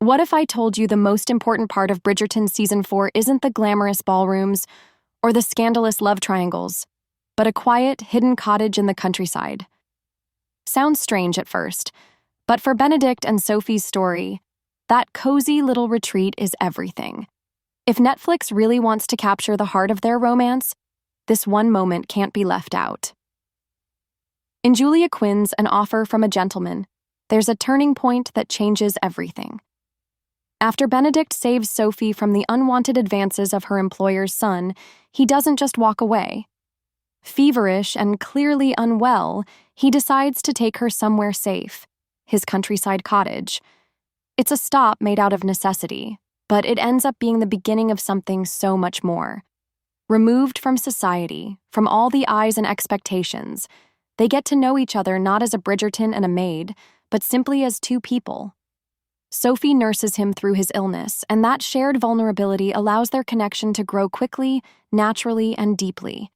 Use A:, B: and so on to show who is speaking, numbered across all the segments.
A: What if I told you the most important part of Bridgerton Season 4 isn't the glamorous ballrooms or the scandalous love triangles, but a quiet, hidden cottage in the countryside? Sounds strange at first, but for Benedict and Sophie's story, that cozy little retreat is everything. If Netflix really wants to capture the heart of their romance, this one moment can't be left out. In Julia Quinn's An Offer from a Gentleman, there's a turning point that changes everything. After Benedict saves Sophie from the unwanted advances of her employer's son, he doesn't just walk away. Feverish and clearly unwell, he decides to take her somewhere safe, his countryside cottage. It's a stop made out of necessity, but it ends up being the beginning of something so much more. Removed from society, from all the eyes and expectations, they get to know each other not as a Bridgerton and a maid, but simply as two people. Sophie nurses him through his illness, and that shared vulnerability allows their connection to grow quickly, naturally, and deeply.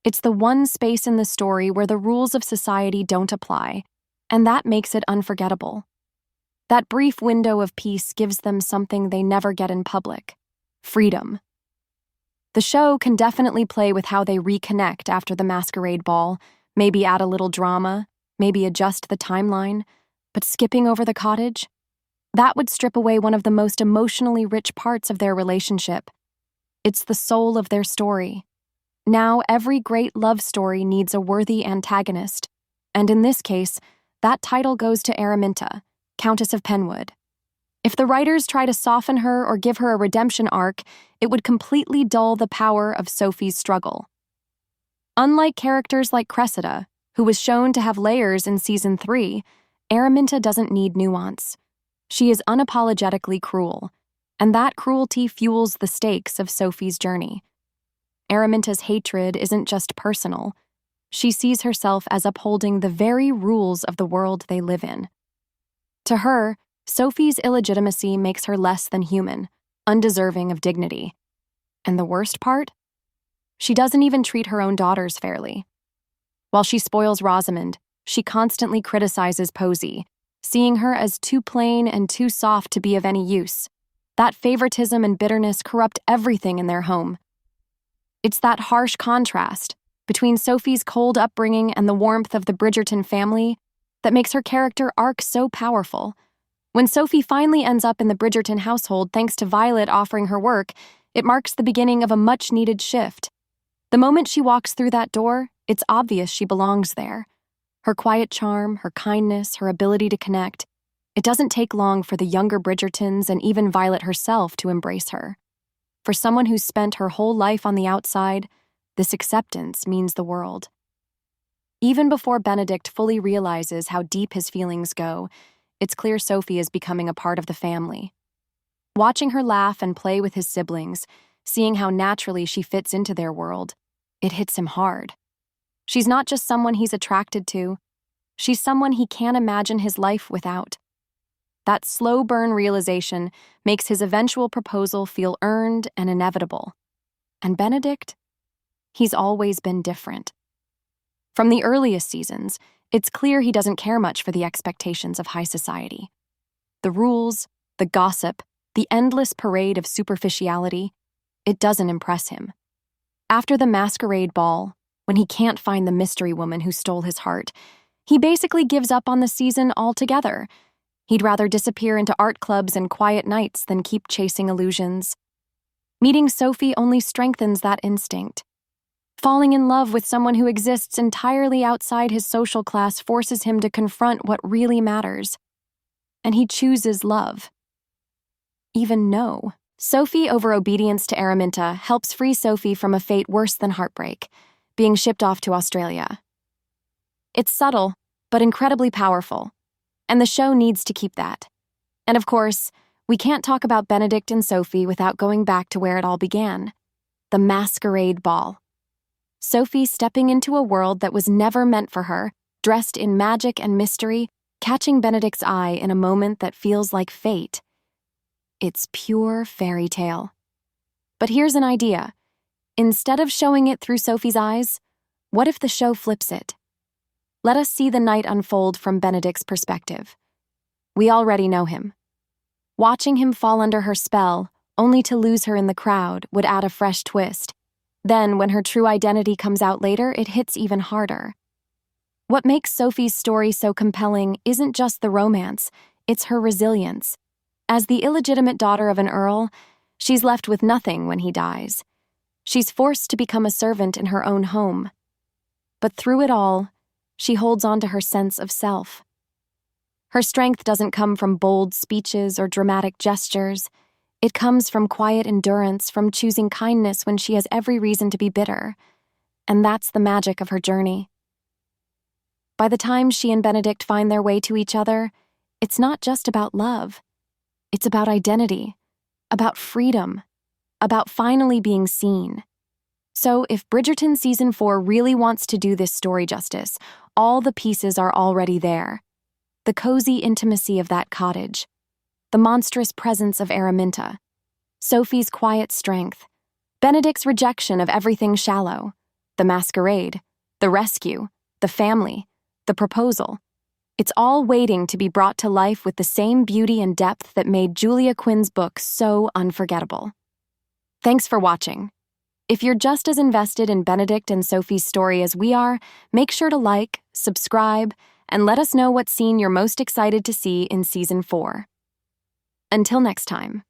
A: It's the one space in the story where the rules of society don't apply, and that makes it unforgettable. That brief window of peace gives them something they never get in public: freedom. The show can definitely play with how they reconnect after the masquerade ball, maybe add a little drama, maybe adjust the timeline, but skipping over the cottage? That would strip away one of the most emotionally rich parts of their relationship. It's the soul of their story. Now, every great love story needs a worthy antagonist, and in this case, that title goes to Araminta, Countess of Penwood. If the writers try to soften her or give her a redemption arc, it would completely dull the power of Sophie's struggle. Unlike characters like Cressida, who was shown to have layers in Season 3, Araminta doesn't need nuance. She is unapologetically cruel, and that cruelty fuels the stakes of Sophie's journey. Araminta's hatred isn't just personal. She sees herself as upholding the very rules of the world they live in. To her, Sophie's illegitimacy makes her less than human, undeserving of dignity. And the worst part? She doesn't even treat her own daughters fairly. While she spoils Rosamond, she constantly criticizes Posy, seeing her as too plain and too soft to be of any use. That favoritism and bitterness corrupt everything in their home. It's that harsh contrast between Sophie's cold upbringing and the warmth of the Bridgerton family that makes her character arc so powerful. When Sophie finally ends up in the Bridgerton household thanks to Violet offering her work, it marks the beginning of a much-needed shift. The moment she walks through that door, it's obvious she belongs there. Her quiet charm, her kindness, her ability to connect. It doesn't take long for the younger Bridgertons and even Violet herself to embrace her. For someone who's spent her whole life on the outside, this acceptance means the world. Even before Benedict fully realizes how deep his feelings go, it's clear Sophie is becoming a part of the family. Watching her laugh and play with his siblings, seeing how naturally she fits into their world, it hits him hard. She's not just someone he's attracted to, she's someone he can't imagine his life without. That slow burn realization makes his eventual proposal feel earned and inevitable. And Benedict? He's always been different. From the earliest seasons, it's clear he doesn't care much for the expectations of high society. The rules, the gossip, the endless parade of superficiality, it doesn't impress him. After the masquerade ball, when he can't find the mystery woman who stole his heart, he basically gives up on the season altogether. He'd rather disappear into art clubs and quiet nights than keep chasing illusions. Meeting Sophie only strengthens that instinct. Falling in love with someone who exists entirely outside his social class forces him to confront what really matters. And he chooses love. Even no. Sophie over obedience to Araminta helps free Sophie from a fate worse than heartbreak, being shipped off to Australia. It's subtle, but incredibly powerful, and the show needs to keep that. And of course, we can't talk about Benedict and Sophie without going back to where it all began, the masquerade ball. Sophie stepping into a world that was never meant for her, dressed in magic and mystery, catching Benedict's eye in a moment that feels like fate. It's pure fairy tale. But here's an idea. Instead of showing it through Sophie's eyes, what if the show flips it? Let us see the night unfold from Benedict's perspective. We already know him. Watching him fall under her spell, only to lose her in the crowd, would add a fresh twist. Then, when her true identity comes out later, it hits even harder. What makes Sophie's story so compelling isn't just the romance, it's her resilience. As the illegitimate daughter of an earl, she's left with nothing when he dies. She's forced to become a servant in her own home. But through it all, she holds on to her sense of self. Her strength doesn't come from bold speeches or dramatic gestures. It comes from quiet endurance, from choosing kindness when she has every reason to be bitter. And that's the magic of her journey. By the time she and Benedict find their way to each other, it's not just about love. It's about identity, about freedom, about finally being seen. So if Bridgerton Season 4 really wants to do this story justice, all the pieces are already there. The cozy intimacy of that cottage, the monstrous presence of Araminta, Sophie's quiet strength, Benedict's rejection of everything shallow, the masquerade, the rescue, the family, the proposal. It's all waiting to be brought to life with the same beauty and depth that made Julia Quinn's book so unforgettable. Thanks for watching. If you're just as invested in Benedict and Sophie's story as we are, make sure to like, subscribe, and let us know what scene you're most excited to see in Season 4. Until next time.